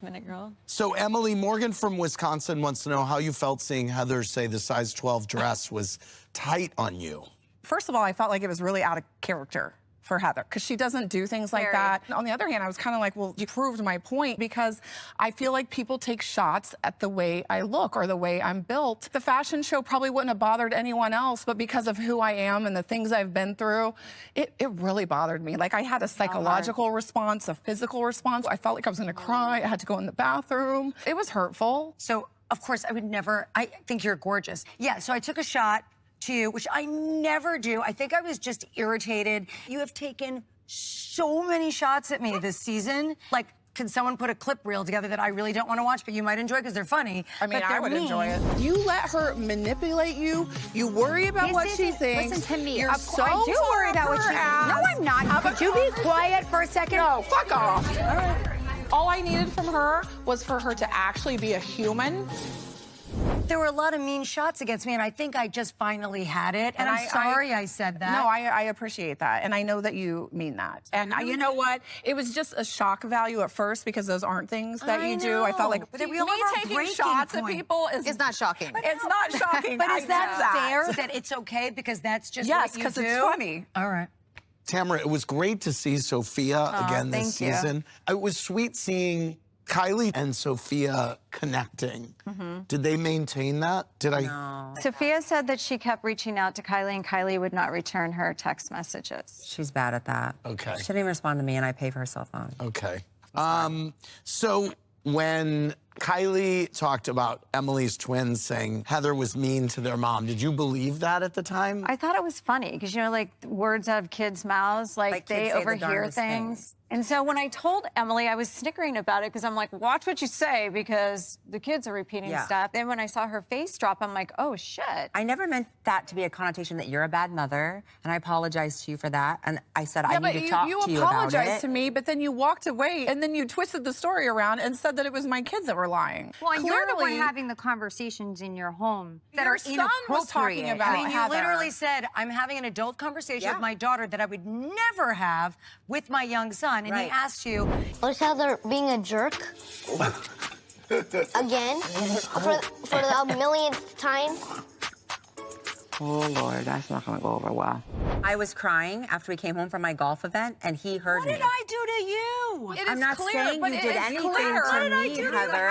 Minute girl. So Emily, Morgan from Wisconsin wants to know how you felt seeing Heather say the size 12 dress was tight on you. First of all, I felt like it was really out of character for Heather because she doesn't do things like that. On the other hand, I was kind of like, well, you proved my point because I feel like people take shots at the way I look or the way I'm built. The fashion show probably wouldn't have bothered anyone else, but because of who I am and the things I've been through, it really bothered me. Like I had a psychological response, a physical response. I felt like I was gonna cry. I had to go in the bathroom. It was hurtful. So, of course, I would never, I think you're gorgeous. Yeah, so I took a shot to you, which I never do. I think I was just irritated. You have taken so many shots at me this season. Like, can someone put a clip reel together that I really don't want to watch, but you might enjoy because they're funny? I mean, I would enjoy it. You let her manipulate you. You worry about what she thinks. Listen to me. You're so I do worry about what she thinks. No, I'm not. Could you be quiet for a second? No, fuck off. All right. All I needed from her was for her to actually be a human. There were a lot of mean shots against me, and I think I just finally had it. And I'm sorry I said that. No, I appreciate that, and I know that you mean that. And you know what? It was just a shock value at first because those aren't things that you do. I felt like but me taking shots at people is not shocking. It's not shocking. But is that fair? That it's okay because that's just yes, what you do? because it's funny. All right. Tamara, it was great to see Sophia again this season. It was sweet seeing Kylie and Sophia connecting. Did they maintain that? No. Sophia said that she kept reaching out to Kylie and Kylie would not return her text messages. She's bad at that. Okay. She didn't even respond to me, and I pay for her cell phone. Okay. So when Kylie talked about Emily's twins saying Heather was mean to their mom, did you believe that at the time? I thought it was funny because, you know, like words out of kids' mouths, like they overhear things. And so when I told Emily, I was snickering about it because I'm like, watch what you say because the kids are repeating stuff. Then when I saw her face drop, I'm like, oh, shit. I never meant that to be a connotation that you're a bad mother, and I apologize to you for that. And I said I need to talk to you about it. You apologized to me, but then you walked away, and then you twisted the story around and said that it was my kids that were lying. Well, and you're the one having the conversations in your home that are son inappropriate. was talking about I mean, you Heather. literally said, I'm having an adult conversation with my daughter that I would never have with my young son. And he asked you, was Heather being a jerk? Again? For the millionth time? Oh, Lord, that's not going to go over well. I was crying after we came home from my golf event, and he heard me. what did I do to you? I'm not saying you did anything to me, Heather.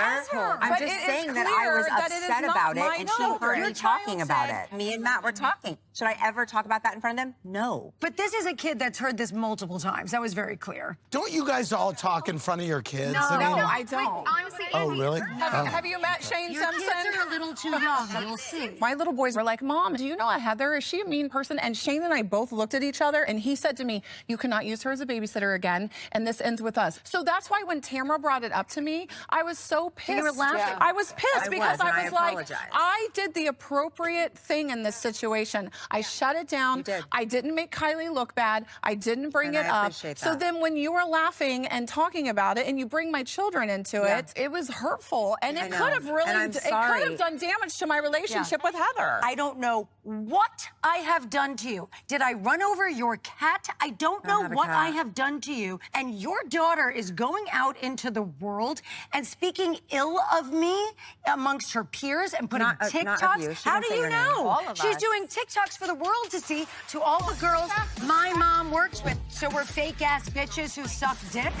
I'm just saying that I was upset about it, and she heard me talking about it. Me and Matt were talking. Should I ever talk about that in front of them? No. But this is a kid that's heard this multiple times. That was very clear. Don't you guys all talk in front of your kids? No, I don't. Wait, honestly, oh, really? Have you met Shane Simpson? Your kids are a little too young. You'll see. My little boys were like, Mom, do you know Heather? Is she a mean person? And Shane and I both looked at each other, and he said to me, you cannot use her as a babysitter again, and this ends with us. So that's why when Tamara brought it up to me, I was so pissed. You were laughing. I was pissed because I was like, apologize. I did the appropriate thing in this situation. I shut it down. You did. I didn't make Kylie look bad. I didn't bring it I up. appreciate So that. then when you were laughing and talking about it, and you bring my children into it, it was hurtful, and it could have really, it could have done damage to my relationship with Heather. I don't know what I have done to you. Did I run over your cat? I don't know what I have done to you. And your daughter is going out into the world and speaking ill of me amongst her peers and putting TikToks. Not of you. How do you know? She's us. doing TikToks for the world to see to all the girls my mom works with. So we're fake-ass bitches who suck dick?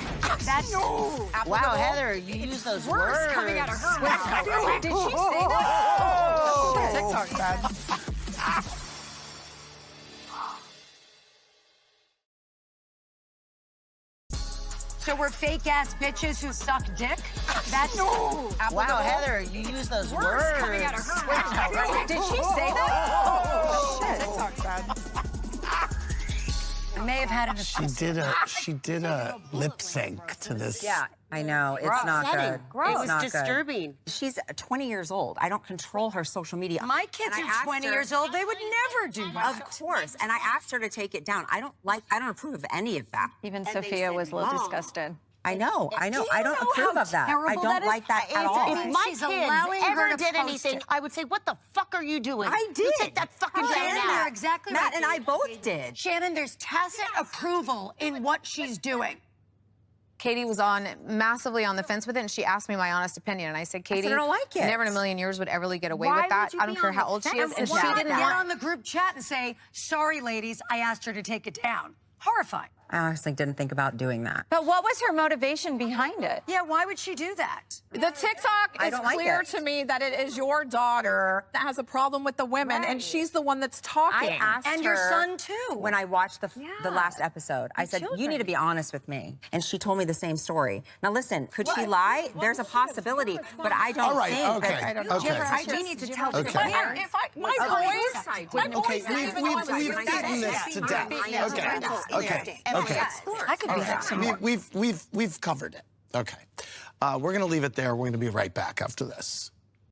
That's Wow, Heather, you use those words. coming out of her mouth. Did she say that? TikTok bad. So we're fake-ass bitches who suck dick? That's Wow, Heather, you use those words. coming out of her mouth. Did she say that? Oh, shit. TikTok's bad. I may have had an She did a lip sync to this. Yeah, I know. It's not good. Gross. It's It not was disturbing. She's 20 years old. I don't control her social media. My kids are 20 years old. They would never do that. Of course. And I asked her to take it down. I don't approve of any of that. Even Sophia was a little disgusted. I know. I don't approve of that. I don't like that at all. If my kids ever did anything, I would say, what the fuck are you doing? I did. You take that fucking down Shannon, now. you're exactly Matt right. and I both did. Shannon, there's tacit approval in what she's doing. Katie was massively on the fence with it, and she asked me my honest opinion, and I said, Katie, I don't like it. Never in a million years would Everly get away with that. I don't care how old she is, and she didn't get on the group chat and say, sorry, ladies, I asked her to take it down. Horrifying. I honestly didn't think about doing that. But what was her motivation behind it? Yeah, why would she do that? The TikTok is clear to me that it is your daughter that has a problem with the women, and she's the one that's talking. I asked and her your son, too. When I watched the last episode, I said, you need to be honest with me. And she told me the same story. Now, listen, could she lie? There's a possibility, but I don't think that... I don't know. We need to tell her. My voice... We've beaten this to death. Okay. I could be that smart. We've covered it. Okay. We're going to leave it there. We're going to be right back after this.